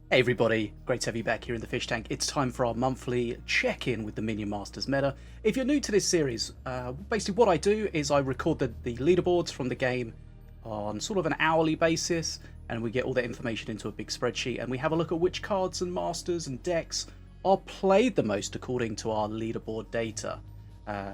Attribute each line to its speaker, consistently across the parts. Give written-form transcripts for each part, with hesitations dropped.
Speaker 1: Hey everybody, great to have you back here in the fish tank. It's time for our monthly check-in with the Minion Masters Meta. If you're new to this series, basically what I do is I record the leaderboards from the game on sort of an hourly basis, and we get all that information into a big spreadsheet, and we have a look at which cards and masters and decks are played the most according to our leaderboard data.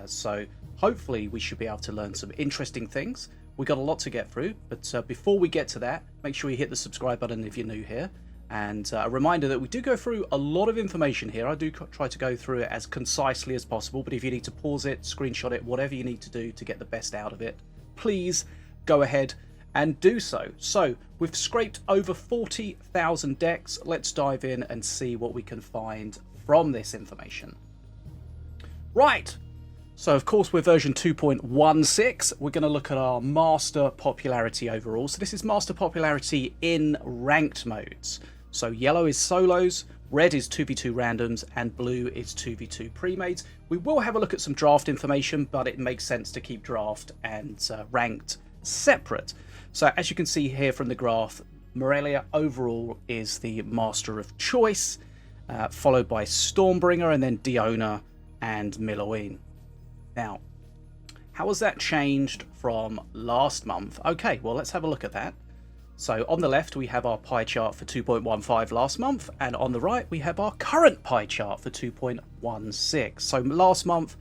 Speaker 1: So hopefully we should be able to learn some interesting things. We got a lot to get through, but before we get to that, make sure you hit the subscribe button if you're new here. And a reminder that we do go through a lot of information here. I do try to go through it as concisely as possible, but if you need to pause it, screenshot it, whatever you need to do to get the best out of it, please go ahead and do so. So we've scraped over 40,000 decks. Let's dive in and see what we can find from this information. Right. So of course we're version 2.16. We're going to look at our master popularity overall. So this is master popularity in ranked modes. So yellow is solos, red is 2v2 randoms, and blue is 2v2 pre-mades. We will have a look at some draft information, but it makes sense to keep draft and ranked separate. So as you can see here from the graph, Morelia overall is the master of choice, followed by Stormbringer and then Diona and Milloween. Now, how has that changed from last month? Okay, well, let's have a look at that. So on the left, we have our pie chart for 2.15 last month, and on the right, we have our current pie chart for 2.16. So last month,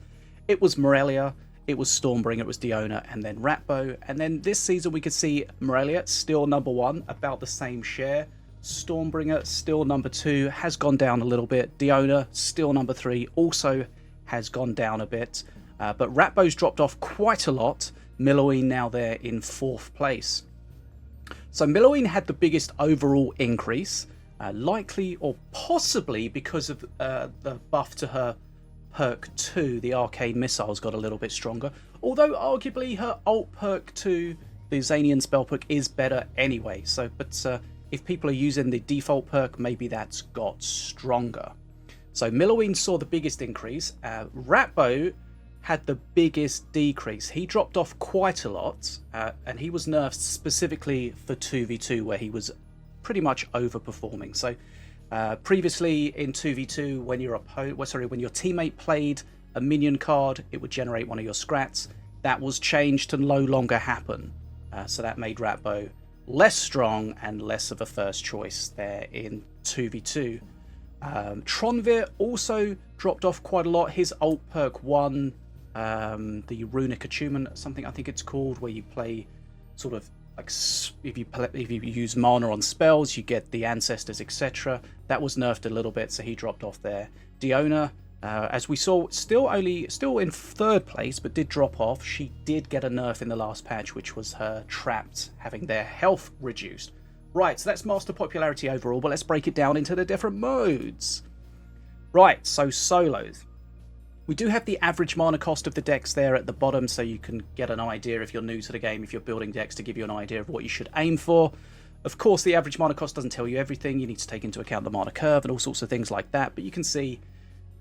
Speaker 1: it was Morelia, it was Stormbringer, it was Diona, and then Ratbo. And then this season, we could see Morelia still number one, about the same share. Stormbringer still number two, has gone down a little bit. Diona still number three, also has gone down a bit. But Ratbo's dropped off quite a lot. Milloween now there in fourth place. So Milloween had the biggest overall increase, likely or possibly because of the buff to her perk 2, the arcane missiles got a little bit stronger. Although arguably her alt perk 2, the Zanian spell perk, is better anyway. So, but if people are using the default perk, maybe that's got stronger. So Milloween saw the biggest increase. Ratbo had the biggest decrease. He dropped off quite a lot, and he was nerfed specifically for 2v2, where he was pretty much overperforming. So previously in 2v2, when your teammate played a minion card, it would generate one of your scrats. That was changed to no longer happen. So that made Ratbo less strong and less of a first choice there in 2v2. Tronvir also dropped off quite a lot. His alt perk 1, the runic attunement, something I think it's called, where you play sort of like if you use mana on spells, you get the ancestors, etc. That was nerfed a little bit, so he dropped off there. Diona, as we saw, still in third place, but did drop off. She did get a nerf in the last patch, which was her trapped having their health reduced. Right, so that's master popularity overall, but let's break it down into the different modes. Right, so solos. We do have the average mana cost of the decks there at the bottom, so you can get an idea if you're new to the game, if you're building decks, to give you an idea of what you should aim for. Of course, the average mana cost doesn't tell you everything. You need to take into account the mana curve and all sorts of things like that, but you can see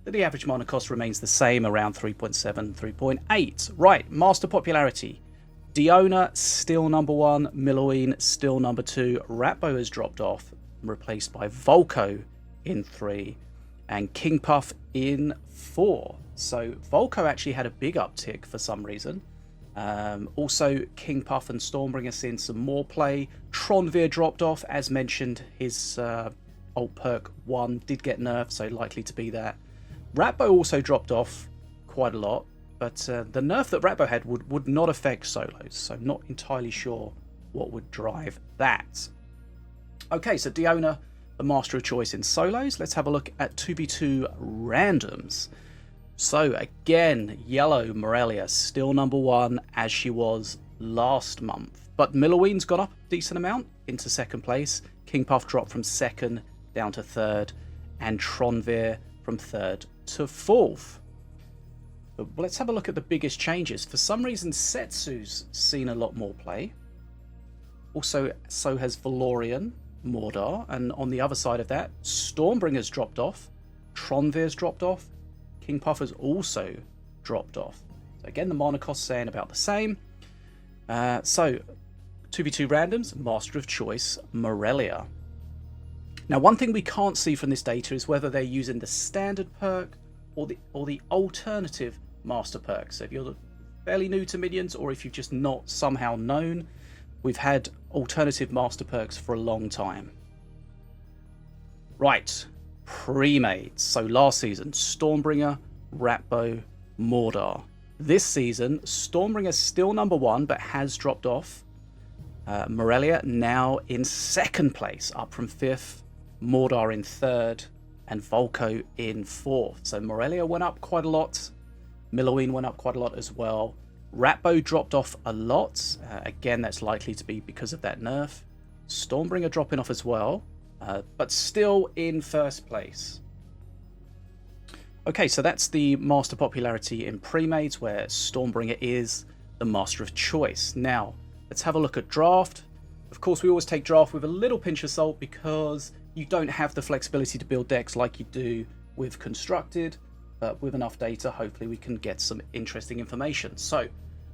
Speaker 1: that the average mana cost remains the same, around 3.7, 3.8. Right, master popularity. Diona still number one, Milloween still number two, Ratbo has dropped off, replaced by Volko in 3, and King Puff in 4. So Volko actually had a big uptick for some reason. Also, King Puff and Stormbringer seeing some more play. Tronvir dropped off, as mentioned. His alt perk 1 did get nerfed, so likely to be that. Ratbo also dropped off quite a lot, but the nerf that Ratbo had would not affect solos, so not entirely sure what would drive that. Okay, so Diona, the master of choice in solos. Let's have a look at 2v2 randoms. So again, yellow Morelia still number one, as she was last month, but Milloween's got up a decent amount into second place. King Puff dropped from second down to third, and Tronvir from third to fourth. But let's have a look at the biggest changes. For some reason, Setsu's seen a lot more play. Also, so has Valorian, Mordor, and on the other side of that, Stormbringer's dropped off, Tronvir's dropped off, King Puff has also dropped off. So again, the mana cost staying about the same. So 2v2 randoms, master of choice, Morelia. Now, one thing we can't see from this data is whether they're using the standard perk or the alternative master perk. So if you're fairly new to Minions, or if you've just not somehow known, we've had alternative master perks for a long time. Right, pre-mades. So last season, Stormbringer, Ratbow, Mordar. This season, Stormbringer's still number 1, but has dropped off. Morelia now in 2nd place, up from 5th. Mordar in 3rd, and Volko in 4th. So Morelia went up quite a lot. Milloween went up quite a lot as well. Ratbow dropped off a lot. Again, that's likely to be because of that nerf. Stormbringer dropping off as well, but still in 1st place. Okay, so that's the master popularity in pre-mades, where Stormbringer is the master of choice. Now, let's have a look at draft. Of course, we always take draft with a little pinch of salt because you don't have the flexibility to build decks like you do with constructed, but with enough data, hopefully we can get some interesting information. So,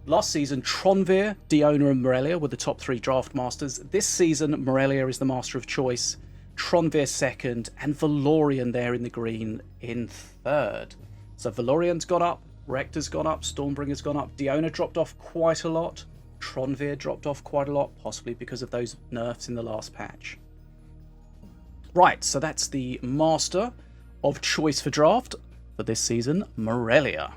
Speaker 1: last season, Tronvir, Diona, and Morelia were the top 3 draft masters. This season, Morelia is the master of choice, Tronvir 2nd, and Valorian there in the green in 3rd. So Valorian's gone up, Rector's gone up, Stormbringer's gone up, Diona dropped off quite a lot, Tronvir dropped off quite a lot, possibly because of those nerfs in the last patch. Right, so that's the master of choice for draft for this season, Morelia.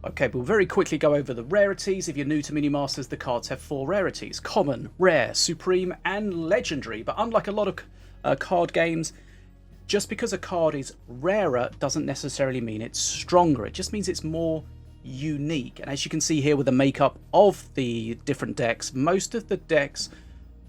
Speaker 1: Okay, we'll very quickly go over the rarities. If you're new to Minion Masters, the cards have 4 rarities: common, rare, supreme, and legendary. But unlike a lot of card games, just because a card is rarer doesn't necessarily mean it's stronger. It just means it's more unique. And as you can see here with the makeup of the different decks, most of the decks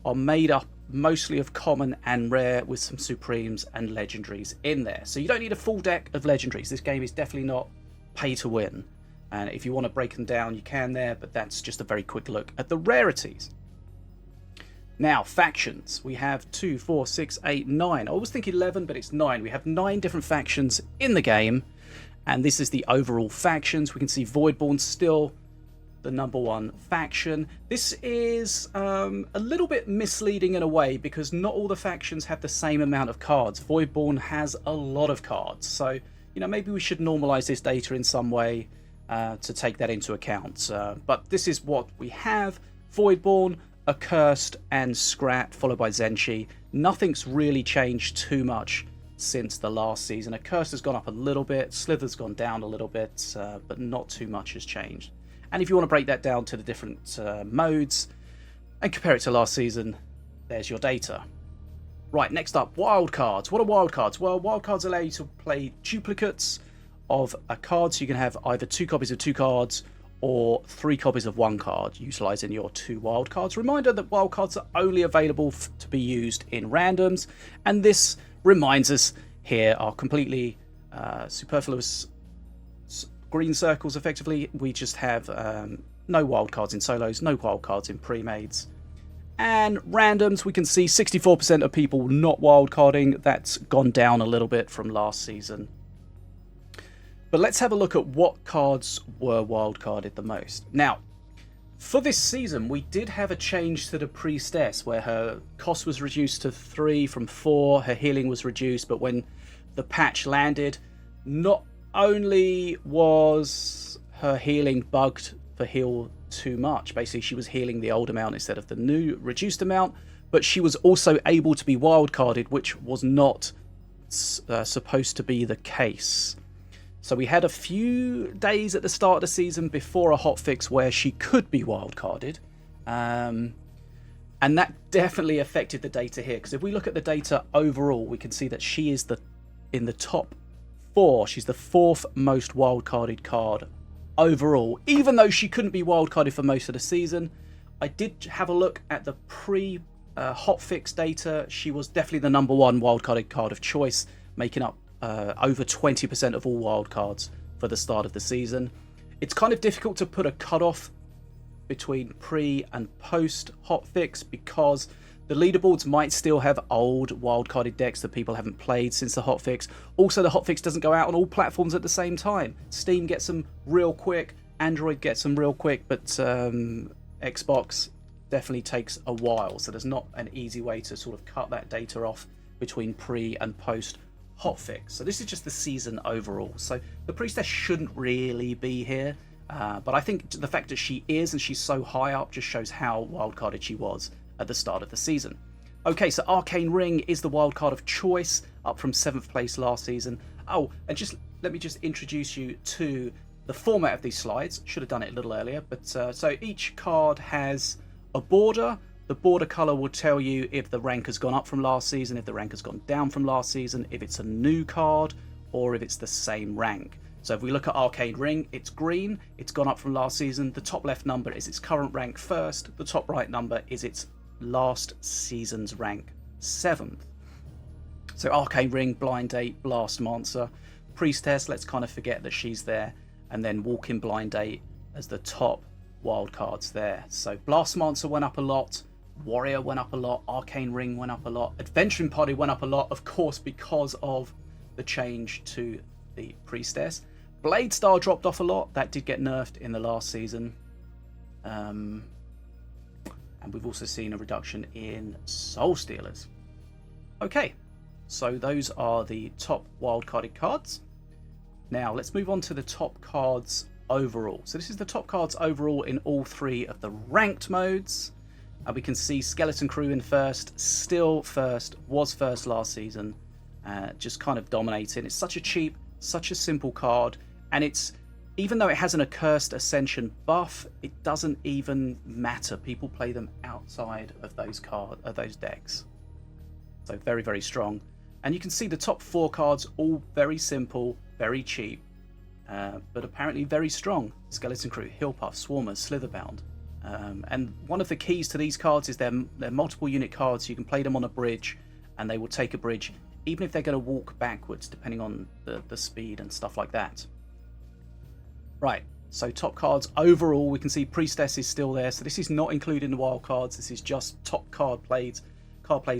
Speaker 1: are made up mostly of common and rare, with some supremes and legendaries in there. So you don't need a full deck of legendaries. This game is definitely not pay to win. And if you want to break them down, you can there, but that's just a very quick look at the rarities. Now, factions. We have 2, 4, 6, 8, 9. I always think 11, but it's 9. We have 9 different factions in the game, and this is the overall factions. We can see Voidborn's still the number 1 faction. This is a little bit misleading in a way, because not all the factions have the same amount of cards. Voidborn has a lot of cards, so maybe we should normalize this data in some way to take that into account. But this is what we have: Voidborn, Accursed, and Scrat, followed by Zenshi. Nothing's really changed too much since the last season. Accursed has gone up a little bit, Slither's gone down a little bit, but not too much has changed. And if you want to break that down to the different modes and compare it to last season, there's your data. Right, next up, wildcards. What are wildcards? Well, wildcards allow you to play duplicates of a card, so you can have either 2 copies of 2 cards or 3 copies of 1 card, utilising your 2 wildcards. Reminder that wildcards are only available to be used in randoms, and this reminds us here are completely superfluous green circles. Effectively, we just have no wildcards in solos, no wildcards in pre-mades. And randoms, we can see 64% of people not wildcarding. That's gone down a little bit from last season. But let's have a look at what cards were wildcarded the most. Now, for this season, we did have a change to the Priestess, where her cost was reduced to 3 from 4. Her healing was reduced, but when the patch landed, not only was her healing bugged for heal too much, basically she was healing the old amount instead of the new reduced amount, but she was also able to be wildcarded, which was not supposed to be the case. So we had a few days at the start of the season before a hotfix where she could be wildcarded, and that definitely affected the data here, because if we look at the data overall, we can see that she is in the top 4. She's the 4th most wildcarded card overall, even though she couldn't be wildcarded for most of the season. I did have a look at the pre-hotfix data. She was definitely the number 1 wildcarded card of choice, making up over 20% of all wildcards for the start of the season. It's kind of difficult to put a cutoff between pre and post hotfix, because the leaderboards might still have old wildcarded decks that people haven't played since the hotfix. Also, the hotfix doesn't go out on all platforms at the same time. Steam gets them real quick, Android gets them real quick, but Xbox definitely takes a while. So there's not an easy way to sort of cut that data off between pre and post hotfix. So this is just the season overall. So the priestess shouldn't really be here, but I think the fact that she is and she's so high up just shows how wildcarded she was at the start of the season. Okay, so Arcane Ring is the wildcard of choice, up from 7th place last season. Oh, and just let me just introduce you to the format of these slides. Should have done it a little earlier, but so each card has a border. The border color will tell you if the rank has gone up from last season, if the rank has gone down from last season, if it's a new card, or if it's the same rank. So if we look at Arcane Ring, it's green, it's gone up from last season. The top left number is its current rank 1st, the top right number is its last season's rank 7th. So Arcane Ring, Blind Date, Blastmancer, Priestess, let's kind of forget that she's there, and then Walk-in Blind Date as the top wildcards there. So Blastmancer went up a lot, Warrior went up a lot, Arcane Ring went up a lot, Adventuring Party went up a lot, of course, because of the change to the Priestess. Blade Star dropped off a lot, that did get nerfed in the last season. And we've also seen a reduction in Soul Stealers. Okay, so those are the top wildcarded cards. Now let's move on to the top cards overall. So this is the top cards overall in all 3 of the ranked modes. And we can see Skeleton Crew in first, still first, was first last season, just kind of dominating. It's such a cheap, such a simple card, and it's, even though it has an accursed ascension buff, it doesn't even matter. People play them outside of those decks. So very, very strong. And you can see the top 4 cards, all very simple, very cheap, but apparently very strong. Skeleton Crew, Hillpuff, Swarmers, Slitherbound. And one of the keys to these cards is they're multiple unit cards. You can play them on a bridge, and they will take a bridge, even if they're going to walk backwards, depending on the speed and stuff like that. Right, so top cards overall, we can see Priestess is still there. So this is not including the wild cards. This is just top card plays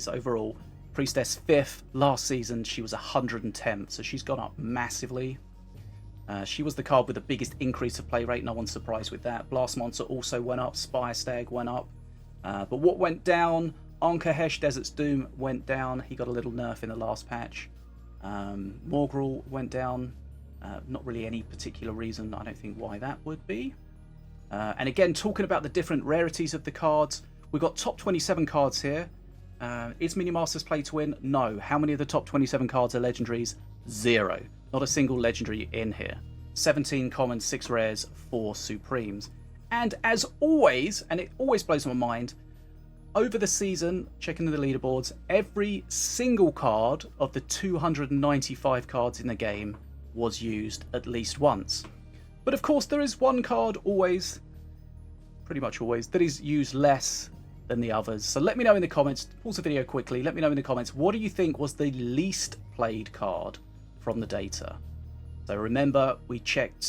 Speaker 1: overall. Priestess 5th last season. She was 110th, so she's gone up massively. She was the card with the biggest increase of play rate. No one's surprised with that. Blastmonster also went up. Spire Stag went up. But what went down? Ankahesh, Desert's Doom went down. He got a little nerf in the last patch. Morgrul went down. Not really any particular reason. I don't think why that would be. And again, talking about the different rarities of the cards, we've got top 27 cards here. Is Minion Masters play to win? No. How many of the top 27 cards are legendaries? 0. Not a single legendary in here. 17 commons, 6 rares, 4 supremes. And as always, and it always blows my mind, over the season, checking the leaderboards, every single card of the 295 cards in the game was used at least once. But of course, there is one card always, pretty much always, that is used less than the others. So let me know in the comments, pause the video quickly, let me know in the comments, what do you think was the least played card from the data? So remember, we checked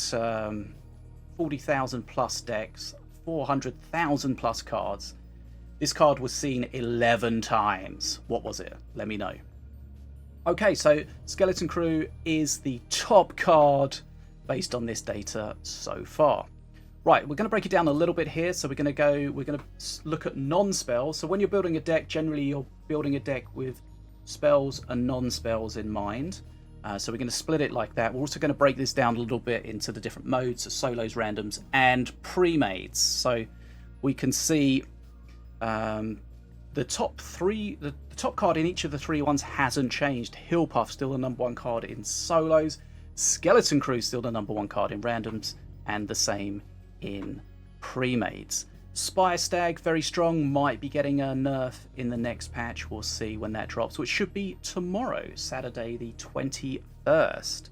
Speaker 1: 40,000 plus decks, 400,000 plus cards. This card was seen 11 times. What was it? Let me know. Okay, so Skeleton Crew is the top card based on this data so far. Right, we're going to break it down a little bit here. So we're going to look at non-spells. So when you're building a deck, generally you're building a deck with spells and non-spells in mind. So we're going to split it like that. We're also going to break this down a little bit into the different modes, so solos, randoms, and pre-mades. So we can see the top card in each of the 3 ones hasn't changed. Hillpuff still the #1 card in solos. Skeleton Crew still the #1 card in randoms, and the same in pre-mades. Spire Stag, very strong, might be getting a nerf in the next patch. We'll see when that drops, which should be tomorrow, Saturday the 21st.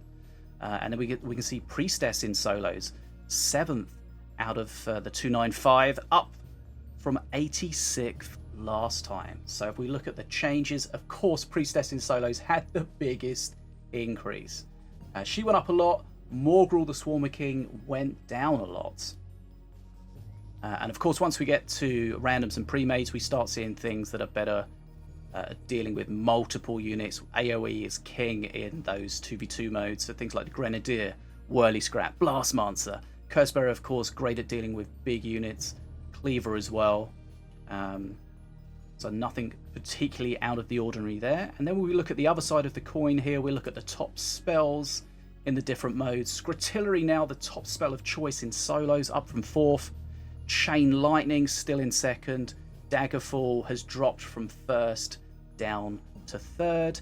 Speaker 1: And then we can see Priestess in solos, 7th out of the 295, up from 86th last time. So if we look at the changes, of course, Priestess in solos had the biggest increase. She went up a lot. Morgrul the Swarmer King went down a lot. And of course, once we get to randoms and pre-mades, we start seeing things that are better dealing with multiple units. AoE is king in those 2v2 modes, so things like the Grenadier, Whirly Scrap, Blastmancer. Cursebearer, of course, great at dealing with big units. Cleaver as well. So nothing particularly out of the ordinary there. And then when we look at the other side of the coin here, we look at the top spells in the different modes. Scrutillery now the top spell of choice in solos, up from 4th. Chain Lightning still in 2nd. Daggerfall has dropped from 1st down to 3rd.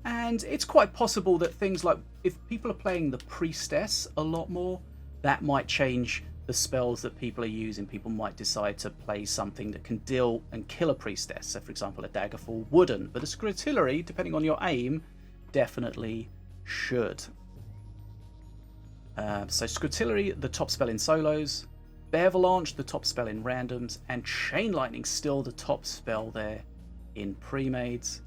Speaker 1: And it's quite possible that things like, if people are playing the Priestess a lot more, that might change the spells that people are using. People might decide to play something that can deal and kill a Priestess. So for example, a Daggerfall wouldn't, but a Scrutillery, depending on your aim, definitely should. So Scrutillery, the top spell in solos. Avalanche, the top spell in randoms. And Chain Lightning, still the top spell there in pre-mades.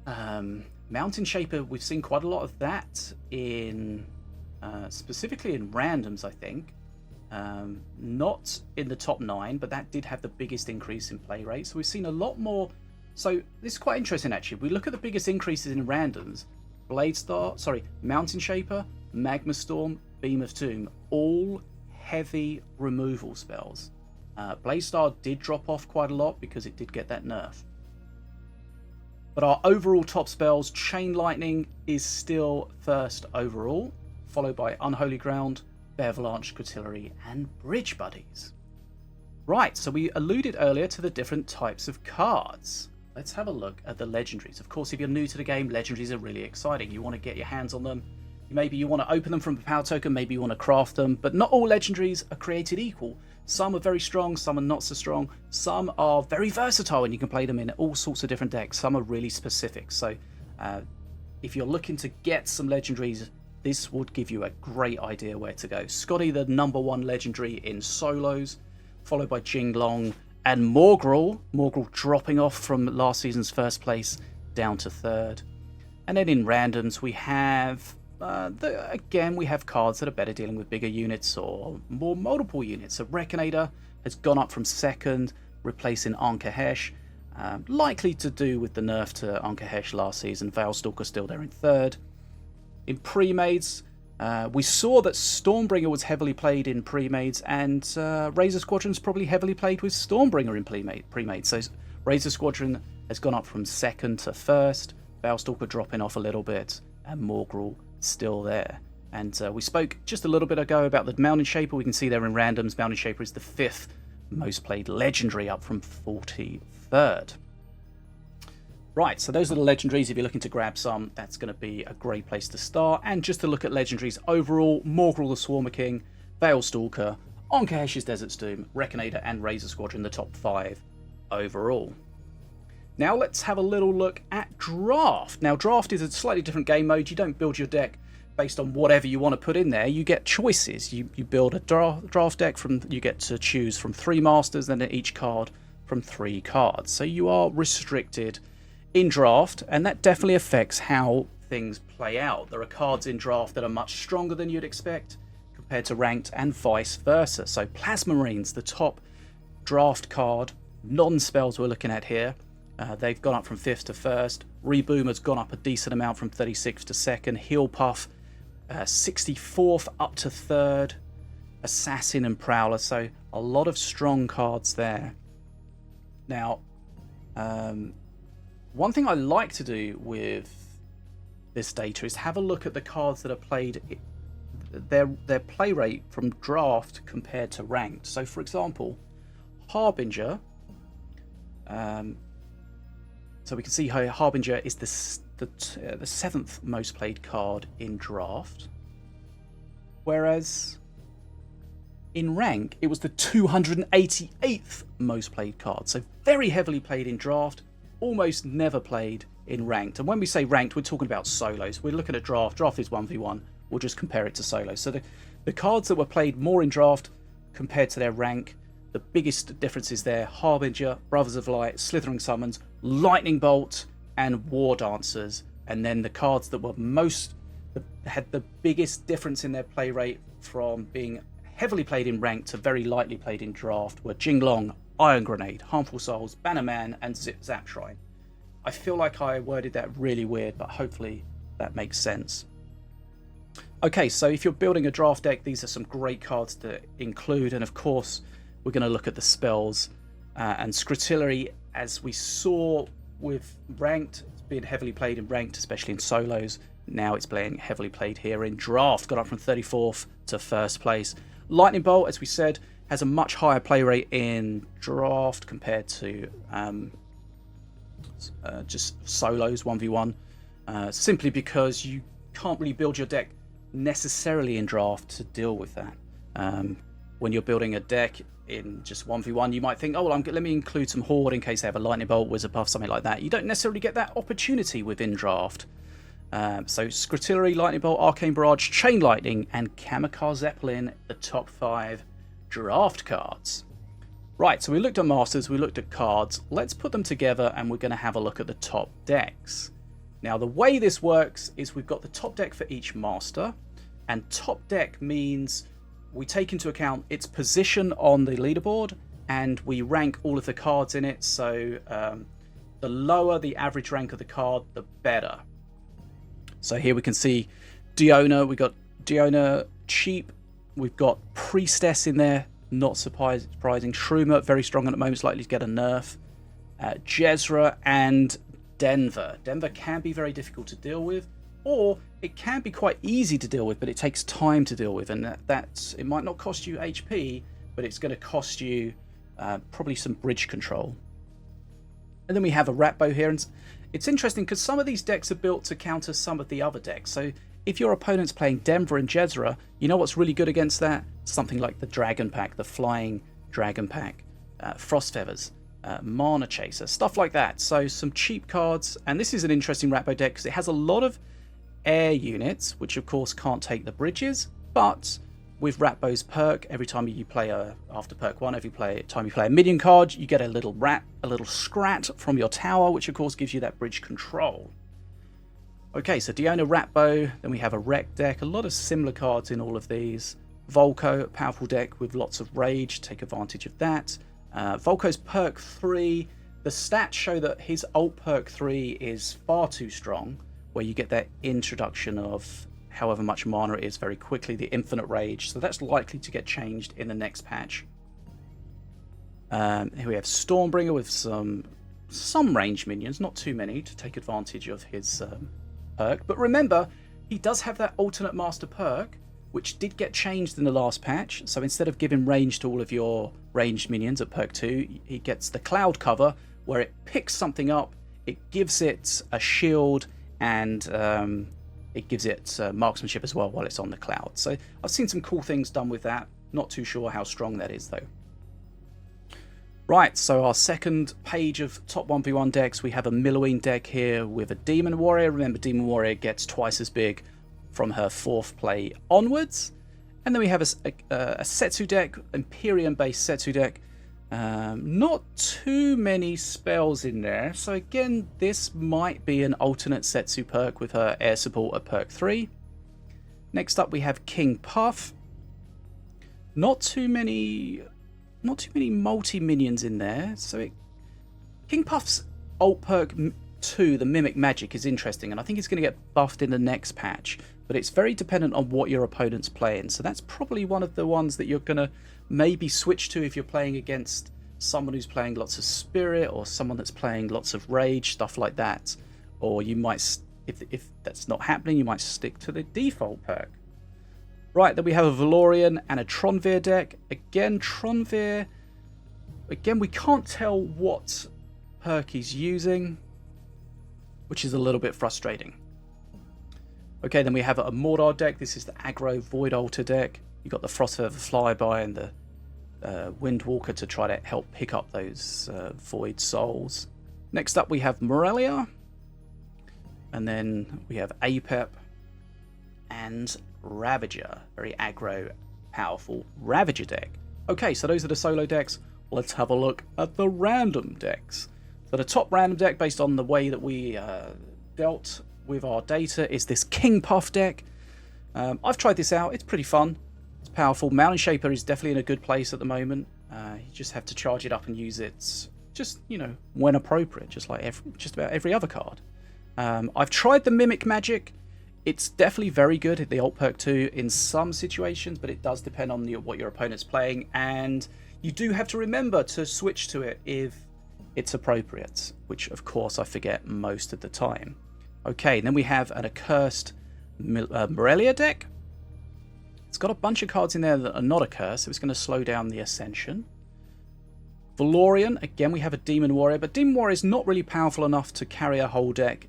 Speaker 1: Mountain Shaper, we've seen quite a lot of that in specifically in randoms, I think. Not in the top 9, but that did have the biggest increase in play rate. So we've seen a lot more. So this is quite interesting actually. We look at the biggest increases in randoms. Mountain Shaper, Magma Storm, Beam of Doom, all heavy removal spells. Bladestar did drop off quite a lot because it did get that nerf. But our overall top spells, Chain Lightning is still first overall, followed by Unholy Ground, Avalanche, Scrutillery, and Bridge Buddies. Right, so we alluded earlier to the different types of cards. Let's have a look at the Legendaries. Of course, if you're new to the game, Legendaries are really exciting. You want to get your hands on them. Maybe you want to open them from a power token, maybe you want to craft them, but not all Legendaries are created equal. Some are very strong, some are not so strong, some are very versatile and you can play them in all sorts of different decks. Some are really specific. So if you're looking to get some Legendaries, this would give you a great idea where to go. Scotty, the #1 Legendary in solos, followed by Jinglong and Morgrul. Morgrul dropping off from last season's 1st place down to 3rd. And then in randoms we have again, we have cards that are better dealing with bigger units or more multiple units. So Reckinator has gone up from 2nd, replacing Ankahesh. Likely to do with the nerf to Ankahesh last season. Veilstalker still there in 3rd. In pre-mades, we saw that Stormbringer was heavily played in pre-mades, and Razor Squadron's probably heavily played with Stormbringer in pre-mades. So Razor Squadron has gone up from 2nd to 1st. Veilstalker dropping off a little bit, and Morgrul still there. And we spoke just a little bit ago about the Mountain Shaper. We can see there in randoms, Mountain Shaper is the 5th most played Legendary, up from 43rd. Right, so those are the Legendaries. If you're looking to grab some, that's going to be a great place to start. And just to look at Legendaries overall, Morgrul the Swarmer King, Veilstalker, Ankahesh's Desert's Doom, Reckinator, and Razor Squadron, the top 5 overall. Now let's have a little look at Draft. Now Draft is a slightly different game mode. You don't build your deck based on whatever you want to put in there. You get choices. You build a draft deck, you get to choose from 3 masters, then each card from 3 cards. So you are restricted in Draft, and that definitely affects how things play out. There are cards in Draft that are much stronger than you'd expect compared to Ranked, and vice versa. So Plasma Marines, the top Draft card, non-spells we're looking at here. They've gone up from 5th to 1st. Reboom has gone up a decent amount from 36th to 2nd. Heel Puff, 64th up to 3rd. Assassin and Prowler, so a lot of strong cards there. Now, one thing I like to do with this data is have a look at the cards that are played, their play rate from Draft compared to Ranked. So for example, Harbinger, so we can see how Harbinger is the 7th most played card in Draft, whereas in Rank it was the 288th most played card. So very heavily played in Draft, almost never played in Ranked. And when we say Ranked, we're talking about solos. We're looking at Draft. Draft is 1v1. We'll just compare it to solos. So the cards that were played more in Draft compared to their Rank, the biggest differences there: Harbinger, Brothers of Light, Slithering Summons, Lightning Bolt, and War Dancers. And then the cards that were had the biggest difference in their play rate from being heavily played in Ranked to very lightly played in Draft were Jinglong, Iron Grenade, Harmful Souls, Bannerman, and Zap Shrine. I feel like I worded that really weird, but hopefully that makes sense. Okay, so if you're building a Draft deck, these are some great cards to include, and of course we're going to look at the spells And Scrutillery, as we saw with Ranked, it's been heavily played in Ranked, especially in solos. Now it's being heavily played here in Draft, got up from 34th to 1st place. Lightning Bolt, as we said, has a much higher play rate in Draft compared to just solos 1v1, simply because you can't really build your deck necessarily in Draft to deal with that. When you're building a deck in just 1v1, you might think, oh, well, let me include some Horde in case they have a Lightning Bolt, Wizard Buff, something like that. You don't necessarily get that opportunity within Draft. So Scrutillery, Lightning Bolt, Arcane Barrage, Chain Lightning, and Kamikaze Zeppelin, the top 5 Draft cards. Right, so we looked at Masters, we looked at cards. Let's put them together and we're going to have a look at the top decks. Now, the way this works is we've got the top deck for each Master, and top deck means we take into account its position on the leaderboard and we rank all of the cards in it. So the lower the average rank of the card, the better. So here we can see Diona, we've got Diona cheap, we've got Priestess in there, not surprising. Shroomer, very strong at the moment, it's likely to get a nerf. Jezra and Denver. Denver can be very difficult to deal with, or it can be quite easy to deal with, but it takes time to deal with, and it might not cost you HP, but it's going to cost you probably some bridge control. And then we have a Ratbo here, and it's interesting because some of these decks are built to counter some of the other decks. So if your opponent's playing Denver and Jezra, you know what's really good against that? Something like the Dragon Pack, the Flying Dragon Pack, Frost Feathers, Mana Chaser, stuff like that. So some cheap cards, and this is an interesting Ratbo deck because it has a lot of air units, which of course can't take the bridges, but with Ratbo's perk, every time you play after perk 1, every time you play a minion card, you get a little scrat from your tower, which of course gives you that bridge control. Okay, so Diona, Ratbo, then we have a Wreck deck, a lot of similar cards in all of these. Volko, a powerful deck with lots of rage, take advantage of that. Volko's perk 3, the stats show that his ult perk 3 is far too strong, where you get that introduction of however much mana it is very quickly, the infinite rage, so that's likely to get changed in the next patch. Here we have Stormbringer with some range minions, not too many, to take advantage of his perk. But remember, he does have that alternate master perk, which did get changed in the last patch. So instead of giving range to all of your ranged minions at perk 2, he gets the cloud cover, where it picks something up, it gives it a shield, and it gives it marksmanship as well while it's on the cloud. So I've seen some cool things done with that. Not too sure how strong that is though. Right, so our second page of top 1v1 decks, we have a Milloween deck here with a Demon Warrior. Remember, Demon Warrior gets twice as big from her 4th play onwards. And then we have a Setsu deck, Imperium-based Setsu deck. Not too many spells in there. So again, this might be an alternate Setsu perk with her air support at perk 3. Next up, we have King Puff. Not too many multi-minions in there. So King Puff's ult perk 2, the Mimic Magic, is interesting, and I think it's going to get buffed in the next patch, but it's very dependent on what your opponent's playing. So that's probably one of the ones that you're going to maybe switch to if you're playing against someone who's playing lots of Spirit, or someone that's playing lots of Rage, stuff like that. Or you might, if that's not happening, you might stick to the default perk. Right, then we have a Valorian and a Tronvir deck. Again, Tronvir, we can't tell what perk he's using, which is a little bit frustrating. Okay, then we have a Mordor deck. This is the aggro Void Altar deck. You've got the Frostfeather Flyby and the Windwalker to try to help pick up those Void Souls. Next up we have Morelia. And then we have Apep and Ravager. Very aggro, powerful Ravager deck. Okay, so those are the solo decks. Let's have a look at the random decks. So the top random deck, based on the way that we dealt with our data, is this King Puff deck. I've tried this out. It's pretty fun. It's powerful. Mountain Shaper is definitely in a good place at the moment. You just have to charge it up and use it just, when appropriate, just like just about every other card. I've tried the Mimic Magic. It's definitely very good at the ult perk 2 in some situations, but it does depend on what your opponent's playing. And You do have to remember to switch to it if it's appropriate, which of course I forget most of the time. Okay, then we have an accursed Morelia deck. It's got a bunch of cards in there that are not accursed, so it's going to slow down the Ascension. Valorian, again we have a Demon Warrior, but Demon Warrior is not really powerful enough to carry a whole deck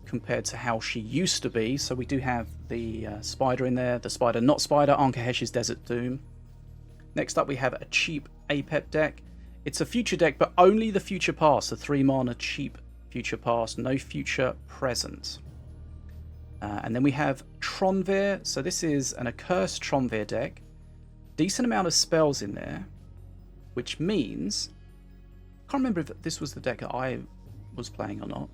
Speaker 1: compared to how she used to be. So we do have the Spider in there, the Spider not Spider, Ankahesh's Desert Doom. Next up we have a cheap Apep deck. It's a future deck, but only the future past, the 3 mana cheap future past, no future present. And then we have Tronvir. So this is an accursed Tronvir deck. Decent amount of spells in there, which means... I can't remember if this was the deck that I was playing or not.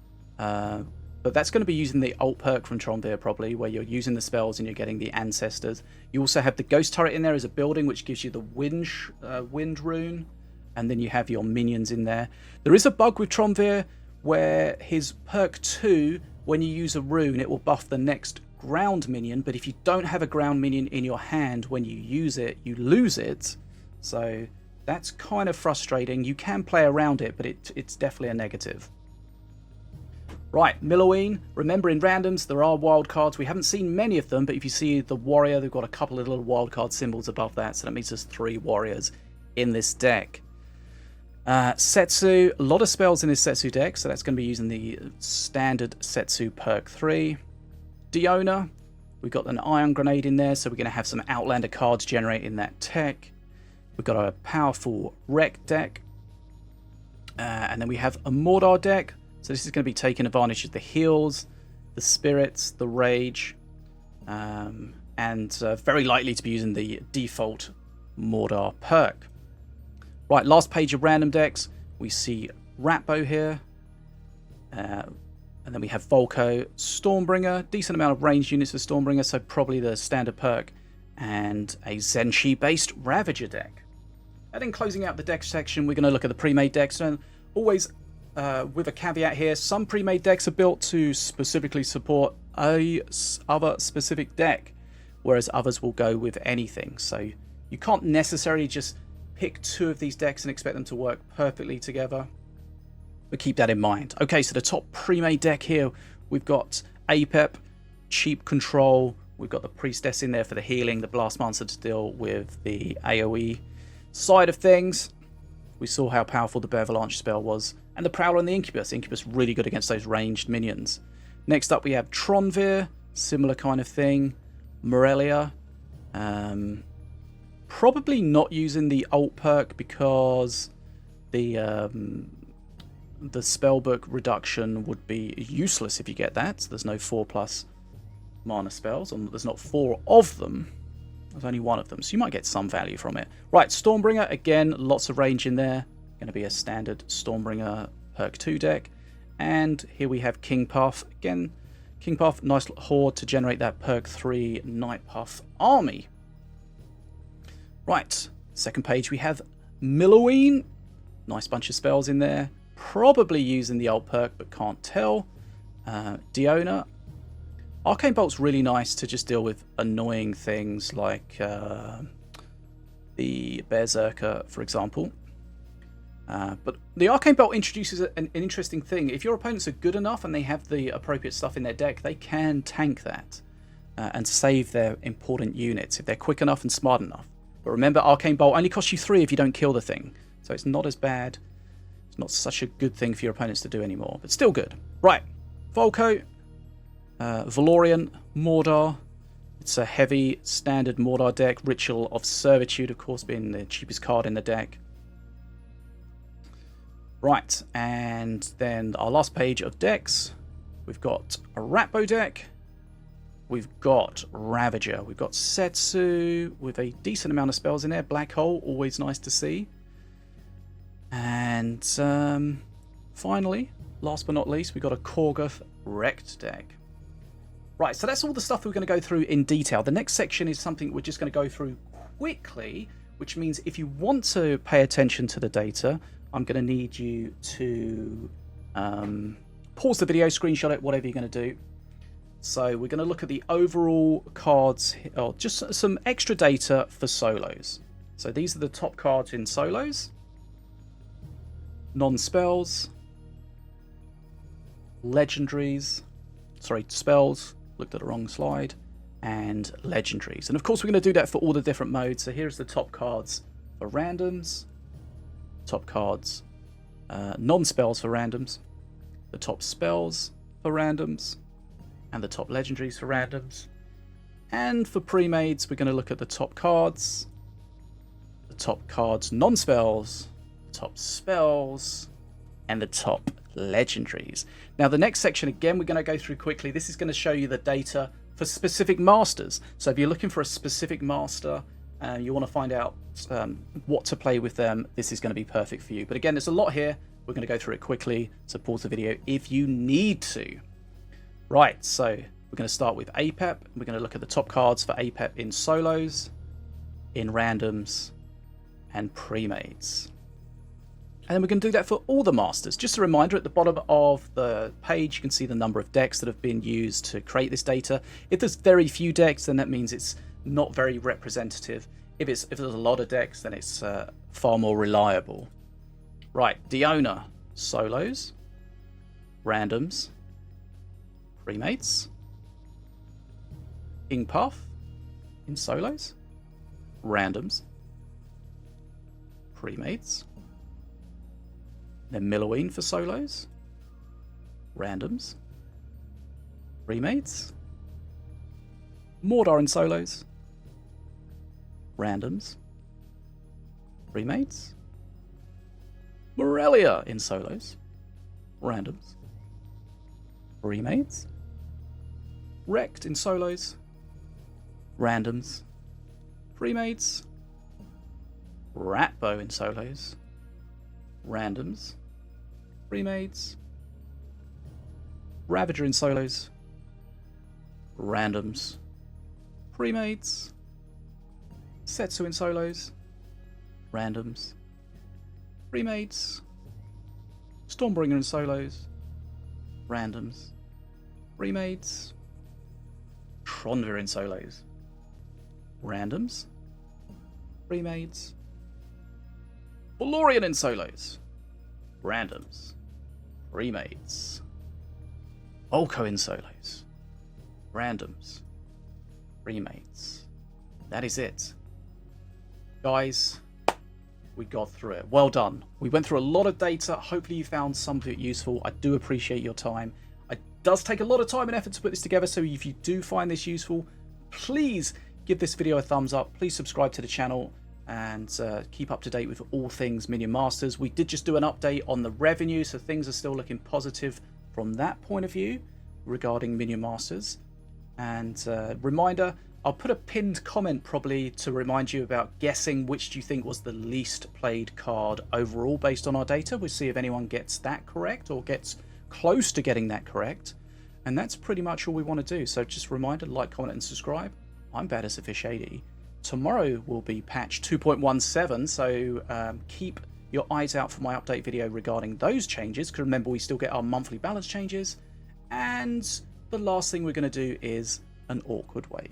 Speaker 1: But that's going to be using the alt perk from Tronvir probably, where you're using the spells and you're getting the Ancestors. You also have the Ghost Turret in there as a building, which gives you the Wind rune. And then you have your minions in there. There is a bug with Tronvir where his perk 2... when you use a rune, it will buff the next ground minion, but if you don't have a ground minion in your hand when you use it, you lose it. So that's kind of frustrating. You can play around it, but it's definitely a negative. Right, Milloween. Remember, in randoms, there are wildcards. We haven't seen many of them, but if you see the warrior, they've got a couple of little wildcard symbols above that, so that means there's 3 warriors in this deck. Setsu, a lot of spells in this Setsu deck, so that's going to be using the standard Setsu perk 3. Diona, we've got an Iron Grenade in there, so we're going to have some Outlander cards generate in that tech. We've got a powerful Wreck deck. And then we have a Mordor deck, so this is going to be taking advantage of the heals, the spirits, the rage, and very likely to be using the default Mordor perk. Right, last page of random decks. We see Ratbo here. And then we have Volko, Stormbringer. Decent amount of ranged units for Stormbringer, so probably the standard perk. And a Zenshi-based Ravager deck. And then closing out the deck section, we're going to look at the pre-made decks. And always with a caveat here, some pre-made decks are built to specifically support a other specific deck, whereas others will go with anything. So you can't necessarily just pick 2 of these decks and expect them to work perfectly together, but keep that in mind. Okay, so the top pre-made deck here, we've got Apep, cheap control, we've got the Priestess in there for the healing, the Blast Monster to deal with the AoE side of things. We saw how powerful the Bevalanche spell was, and the Prowler and the Incubus. Incubus really good against those ranged minions. Next up we have Tronvir, similar kind of thing. Morelia, probably not using the alt perk because the spellbook reduction would be useless if you get that. So there's no 4+ mana spells, and there's not 4 of them. There's only 1 of them, so you might get some value from it. Right, Stormbringer, again, lots of range in there. Going to be a standard Stormbringer perk 2 deck. And here we have King Puff. Again, King Puff, nice horde to generate that perk 3 Night Puff army. Right, second page we have Milloween. Nice bunch of spells in there. Probably using the alt perk, but can't tell. Diona. Arcane Bolt's really nice to just deal with annoying things like the Berserker, for example. But the Arcane Bolt introduces an interesting thing. If your opponents are good enough and they have the appropriate stuff in their deck, they can tank that and save their important units if they're quick enough and smart enough. But remember, Arcane Bolt only costs you 3 if you don't kill the thing. So it's not as bad. It's not such a good thing for your opponents to do anymore, but still good. Right, Volko, Valorian, Mordor. It's a heavy standard Mordor deck. Ritual of Servitude, of course, being the cheapest card in the deck. Right, and then our last page of decks. We've got a Ratbo deck. We've got Ravager. We've got Setsu with a decent amount of spells in there. Black Hole, always nice to see. And finally, last but not least, we've got a Korgoth Wrecked deck. Right, so that's all the stuff we're going to go through in detail. The next section is something we're just going to go through quickly, which means if you want to pay attention to the data, I'm going to need you to pause the video, screenshot it, whatever you're going to do. So we're going to look at the overall cards, or just some extra data for solos. So these are the top cards in solos, non-spells, legendaries, sorry, spells, looked at the wrong slide, and legendaries. And of course we're going to do that for all the different modes. So here's the top cards for randoms, top cards, non-spells for randoms, the top spells for randoms, and the top legendaries for randoms. And for pre-mades, we're going to look at the top cards, the top cards non-spells, top spells, and the top legendaries. Now the next section, again, we're going to go through quickly. This is going to show you the data for specific masters. So if you're looking for a specific master and you want to find out what to play with them, this is going to be perfect for you. But again, there's a lot here. We're going to go through it quickly, so pause the video if you need to. Right, so we're going to start with APEP. We're going to look at the top cards for APEP in solos, in randoms, and pre-mades. And then we're going to do that for all the masters. Just a reminder, at the bottom of the page, you can see the number of decks that have been used to create this data. If there's very few decks, then that means it's not very representative. If there's a lot of decks, then it's far more reliable. Right, Diona, solos, randoms, pre-mates, King Puff in solos, randoms, pre-mates, then Milloween for solos, randoms, pre-mates, Mordor in solos, randoms, pre-mates, Morelia in solos, randoms, pre-mates, Wrecked in solos, randoms, pre-mates, Ratbo in solos, randoms, pre-mates, Ravager in solos, randoms, pre-mates, Setsu in solos, randoms, pre-mates, Stormbringer in solos, randoms, pre-mates, Tronvir in solos, randoms, pre-mates, Valorian in solos, randoms, pre-mates, Volko in solos, randoms, pre-mates. That is it. Guys, we got through it. Well done. We went through a lot of data. Hopefully you found some of it useful. I do appreciate your time. It does take a lot of time and effort to put this together, so if you do find this useful, please give this video a thumbs up. Please subscribe to the channel and keep up to date with all things Minion Masters. We did just do an update on the revenue, so things are still looking positive from that point of view regarding Minion Masters. And reminder, I'll put a pinned comment probably to remind you about guessing which do you think was the least played card overall based on our data. We'll see if anyone gets that correct or gets close to getting that correct. And that's pretty much all we want to do. So just a reminder, like, comment and subscribe. I'm Bad as a Fish 80. Tomorrow will be patch 2.17, so keep your eyes out for my update video regarding those changes, because remember we still get our monthly balance changes. And the last thing we're going to do is an awkward wave.